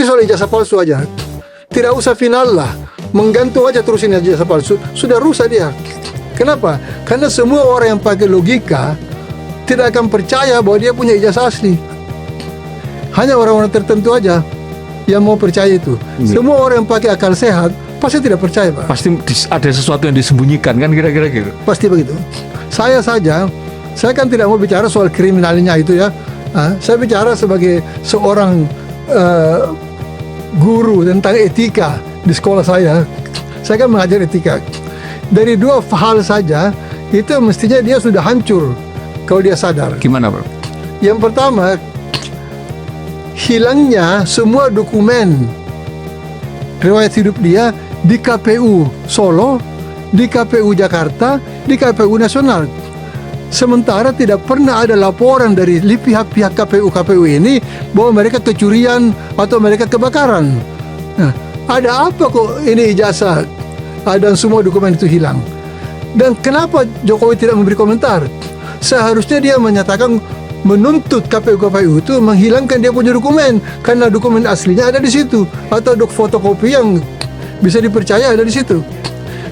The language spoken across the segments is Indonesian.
Ini soal ijazah palsu aja. Tidak usah final lah, menggantung aja terus ini ijazah palsu. Sudah rusak dia. Kenapa? Karena semua orang yang pakai logika tidak akan percaya bahwa dia punya ijazah asli. Hanya orang-orang tertentu aja yang mau percaya itu. Semua orang yang pakai akal sehat pasti tidak percaya, Pak. Pasti ada sesuatu yang disembunyikan kan, kira-kira gitu. Pasti begitu. Saya kan tidak mau bicara soal kriminalnya itu ya. Saya bicara sebagai seorang guru tentang etika di sekolah saya. Saya kan mengajar etika. Dari dua hal saja itu mestinya dia sudah hancur kalau dia sadar. Gimana, Bro? Yang pertama, hilangnya semua dokumen riwayat hidup dia di KPU Solo, di KPU Jakarta, di KPU Nasional. Sementara tidak pernah ada laporan dari pihak-pihak KPU ini bahwa mereka kecurian atau mereka kebakaran. Nah, ada apa kok ini ijazah dan semua dokumen itu hilang? Dan kenapa Jokowi tidak memberi komentar? Seharusnya dia menyatakan menuntut KPU itu menghilangkan dia punya dokumen karena dokumen aslinya ada di situ atau fotokopi yang bisa dipercaya ada di situ.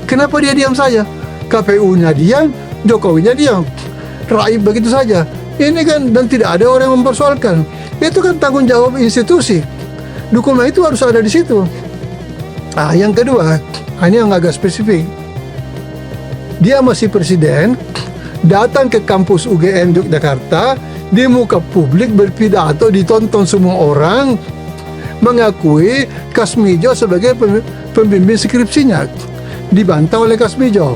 Kenapa dia diam saja? KPU-nya diam, Jokowinya diam. Raib begitu saja. Ini kan, dan tidak ada orang yang mempersoalkan. Itu kan tanggung jawab institusi. Dokumen itu harus ada di situ. Yang kedua, ini yang agak spesifik. Dia masih presiden, datang ke kampus UGM Yogyakarta, di muka publik berpidato, ditonton semua orang, mengakui Kasmijo sebagai pembimbing skripsinya. Dibantah oleh Kasmijo.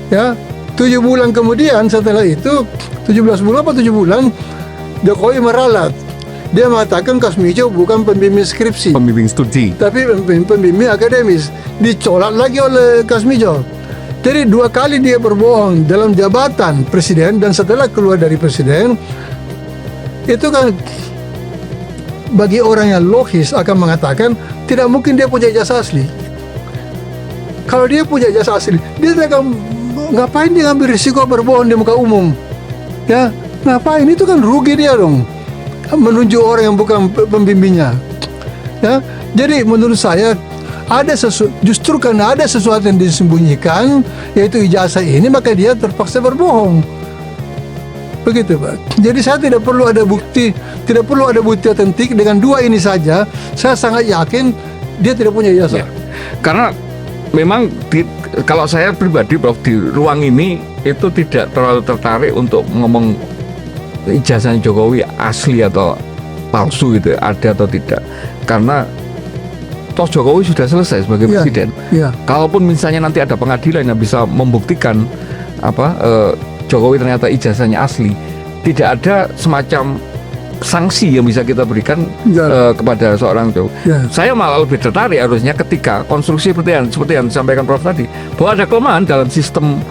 Ya, 7 bulan kemudian setelah itu, 17 bulan apa 7 bulan, Jokowi meralat. Dia mengatakan Kasmijo bukan pembimbing skripsi, Pembimbing studi. tapi pembimbing akademis. Dicolak lagi oleh Kasmijo. Jadi 2 kali dia berbohong dalam jabatan presiden dan setelah keluar dari presiden. Itu kan bagi orang yang logis akan mengatakan tidak mungkin dia punya ijazah asli. Kalau dia punya ijazah asli, dia tidak akan, ngapain dia ngambil risiko berbohong di muka umum? Ya, ngapain? Itu kan rugi dia dong, menunjuk orang yang bukan pembimbingnya. Ya, jadi menurut saya justru karena ada sesuatu yang disembunyikan, yaitu ijazah ini, maka dia terpaksa berbohong. Begitu, Pak. Jadi saya tidak perlu ada bukti otentik. Dengan 2 ini saja, saya sangat yakin dia tidak punya ijazah. Ya. Karena memang kalau saya pribadi, Prof, di ruang ini itu tidak terlalu tertarik untuk ngomong ijazahnya Jokowi asli atau palsu gitu, ada atau tidak. Karena toh Jokowi sudah selesai sebagai presiden. Ya. Kalaupun misalnya nanti ada pengadilan yang bisa membuktikan Jokowi ternyata ijazahnya asli, tidak ada semacam sanksi yang bisa kita berikan kepada seorang Jokowi. Ya. Saya malah lebih tertarik harusnya ketika konstruksi seperti yang disampaikan Prof tadi, bahwa ada kelemahan dalam sistem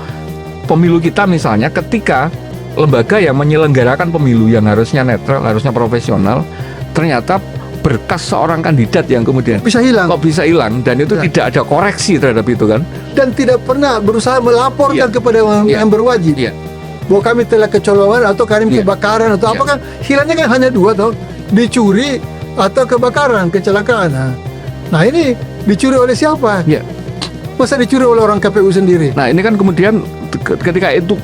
pemilu kita, misalnya ketika lembaga yang menyelenggarakan pemilu yang harusnya netral, harusnya profesional, ternyata berkas seorang kandidat yang kemudian Bisa hilang. kok bisa hilang, dan itu tidak ada koreksi terhadap itu kan. Dan tidak pernah berusaha melaporkan kepada yang berwajib. Iya. Bahwa kami telah kecolongan atau kami kebakaran atau apa kan, hilangnya kan hanya 2 toh, dicuri atau kebakaran, kecelakaan. Nah ini dicuri oleh siapa? Iya. Masa dicuri oleh orang KPU sendiri? Nah ini kan kemudian ketika itu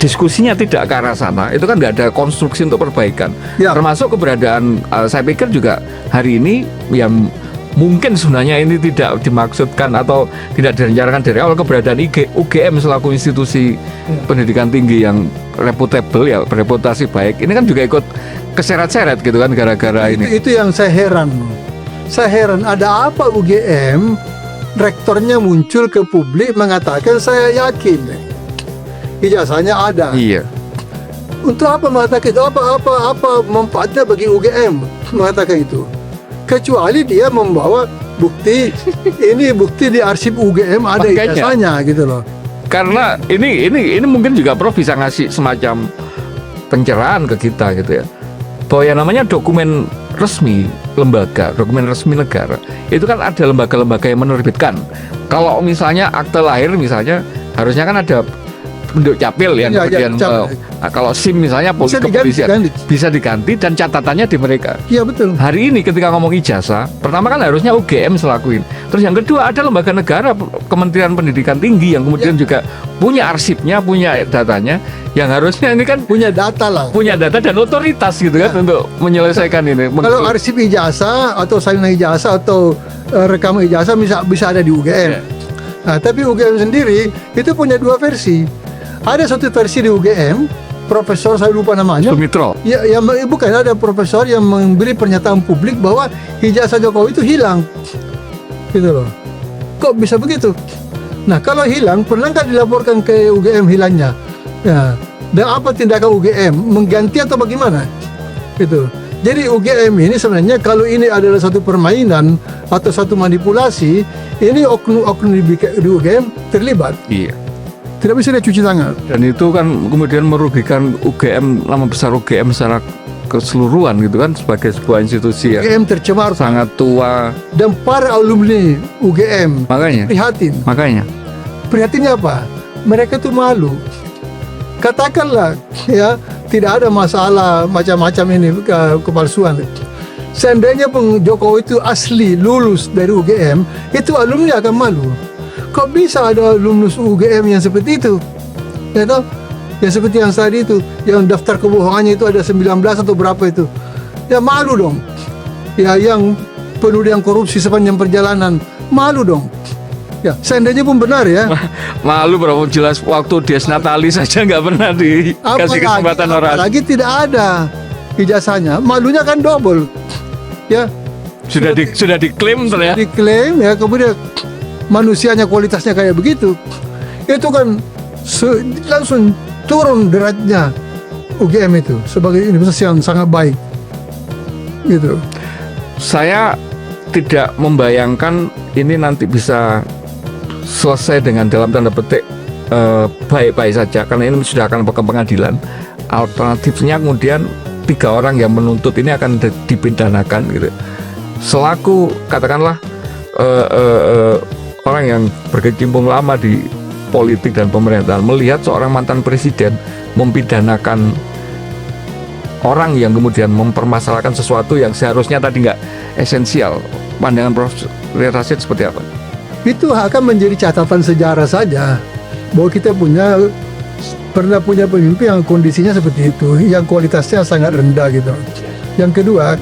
diskusinya tidak ke arah sana, itu kan nggak ada konstruksi untuk perbaikan. Ya. Termasuk keberadaan, saya pikir juga hari ini yang mungkin sebenarnya ini tidak dimaksudkan atau tidak direncanakan dari awal, keberadaan UGM selaku institusi pendidikan tinggi yang reputable, ya bereputasi baik, ini kan juga ikut keseret-seret gitu kan gara-gara ini. Itu yang saya heran. Saya heran, ada apa UGM rektornya muncul ke publik mengatakan saya yakin ijazahnya ada. Iya. Untuk apa mengatakan itu? Apa manfaatnya bagi UGM mengatakan itu? Kecuali dia membawa bukti, ini bukti di arsip UGM ada Makanya, ijazahnya gitu loh. Karena ini mungkin juga Prof bisa ngasih semacam pencerahan ke kita gitu ya, bahwa yang namanya dokumen resmi lembaga, dokumen resmi negara, itu kan ada lembaga-lembaga yang menerbitkan. Kalau misalnya akte lahir misalnya, harusnya kan ada penduduk capil yang Ya, kemudian capil. kalau SIM misalnya Bisa kepolisian diganti. bisa diganti dan catatannya di mereka. Iya betul. Hari ini ketika ngomong ijazah, pertama kan harusnya UGM selakuin. Terus yang kedua ada lembaga negara, Kementerian Pendidikan Tinggi yang kemudian juga punya arsipnya, punya datanya, yang harusnya ini kan Punya data lah. punya data dan otoritas gitu kan untuk menyelesaikan ini. Kalau arsip ijazah atau salinan ijazah atau rekaman ijazah bisa ada di UGM. Ya. Nah, tapi UGM sendiri itu punya dua versi. Ada satu versi di UGM, profesor saya lupa namanya. Sumitro. Ya, bukan, ada profesor yang memberi pernyataan publik bahwa ijazah Jokowi itu hilang, gitu loh. Kok bisa begitu? Nah, kalau hilang, pernah nggak dilaporkan ke UGM hilangnya? Ya. Dan apa tindakan UGM? Mengganti atau bagaimana? Gitu. Jadi UGM ini sebenarnya kalau ini adalah satu permainan atau satu manipulasi, ini oknum di UGM terlibat. Iya. Tidak bisa dia cuci tangan. Dan itu kan kemudian merugikan UGM, nama besar UGM secara keseluruhan gitu kan, sebagai sebuah institusi yang UGM tercemar sangat tua. dan para alumni UGM Makanya prihatinnya apa? Mereka tuh malu. Katakanlah ya tidak ada masalah macam-macam ini kepalsuan. Seandainya pun Jokowi itu asli lulus dari UGM, itu alumni akan malu. Kok bisa ada alumnus UGM yang seperti itu? Ya toh? Yang seperti yang tadi itu, yang daftar kebohongannya itu ada 19 atau berapa itu. Ya malu dong. Ya yang penuh dengan korupsi sepanjang perjalanan, malu dong. Ya, seandainya pun benar ya. Malu berapa jelas waktu Dies Natalis saja nggak pernah dikasih kesempatan orang. Apalagi tidak ada ijazahnya, malunya kan double. Ya, Sudah diklaim ternyata. diklaim ya, kemudian manusianya kualitasnya kayak begitu. Itu kan langsung turun derajatnya UGM itu sebagai universitas yang sangat baik. Gitu. Saya tidak membayangkan ini nanti bisa selesai dengan dalam tanda petik baik-baik saja, karena ini sudah akan ke pengadilan. Alternatifnya kemudian 3 orang yang menuntut ini akan dipidanakan gitu. Selaku katakanlah orang yang berkecimpung lama di politik dan pemerintahan, melihat seorang mantan presiden mempidanakan orang yang kemudian mempermasalahkan sesuatu yang seharusnya tadi nggak esensial, pandangan Prof. Rashid seperti apa? Itu akan menjadi catatan sejarah saja bahwa kita pernah punya pemimpin yang kondisinya seperti itu, yang kualitasnya sangat rendah gitu. Yang kedua,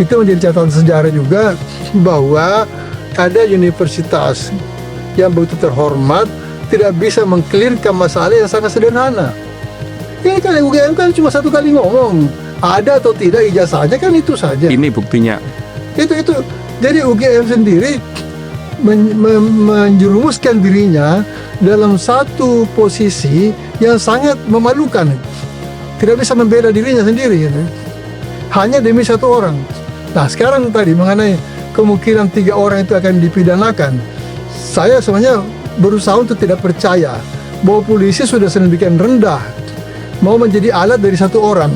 itu menjadi catatan sejarah juga bahwa ada universitas yang begitu terhormat tidak bisa mengklirkan masalah yang sangat sederhana. Ini kan UGM kan cuma satu kali ngomong, ada atau tidak ijazahnya kan itu saja. Ini buktinya. Itu. Jadi UGM sendiri menjerumuskan dirinya dalam satu posisi yang sangat memalukan. Tidak bisa membela dirinya sendiri gitu. Hanya demi satu orang. Nah sekarang tadi mengenai kemungkinan 3 orang itu akan dipidanakan, saya sebenarnya berusaha untuk tidak percaya bahwa polisi sudah sedemikian rendah mau menjadi alat dari satu orang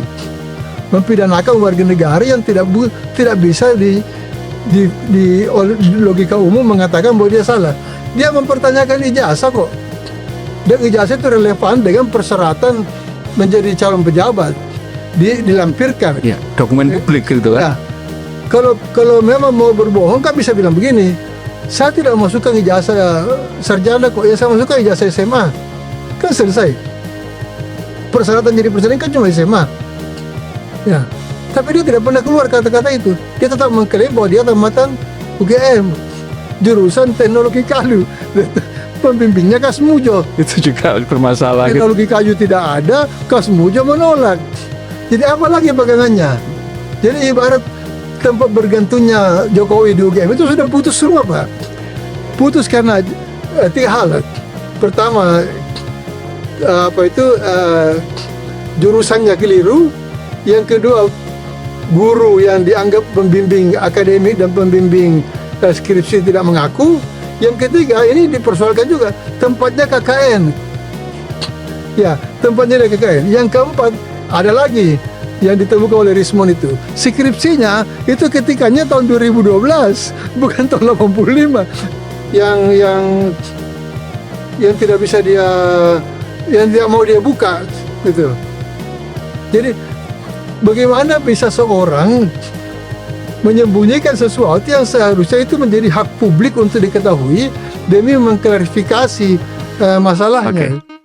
mempidanakan warga negara yang tidak bisa di logika umum mengatakan bahwa dia salah. Dia mempertanyakan ijazah kok, dan ijazah itu relevan dengan persyaratan menjadi calon pejabat, dilampirkan Ya, dokumen publik gitu kan. ya. Kalau memang mau berbohong kan bisa bilang begini, saya tidak masukkan ijazah sarjana kok, ya saya masukkan ijazah SMA, kan selesai. Persyaratan jadi presiden kan cuma SMA ya. Tapi dia tidak pernah keluar kata-kata itu. Dia tetap mengklaim bahwa dia tamatan UGM, jurusan teknologi kayu. Pembimbingnya Kasmujo. Itu juga bermasalah gitu. Teknologi kayu tidak ada, Kasmujo menolak. Jadi apa lagi pegangannya? Jadi ibarat tempat bergantungnya Jokowi di UGM itu sudah putus semua, Pak. Putus karena 3 hal. Pertama, jurusannya keliru. Yang kedua, guru yang dianggap pembimbing akademik dan pembimbing skripsi tidak mengaku. Yang ketiga, ini dipersoalkan juga tempatnya KKN. Ya, tempatnya di KKN. Yang keempat, ada lagi yang ditemukan oleh Rismond itu. Skripsinya itu ketikanya tahun 2012, bukan tahun 85. Yang tidak bisa dia yang tidak mau dia buka gitu. Jadi bagaimana bisa seorang menyembunyikan sesuatu yang seharusnya itu menjadi hak publik untuk diketahui demi mengklarifikasi masalahnya. Oke.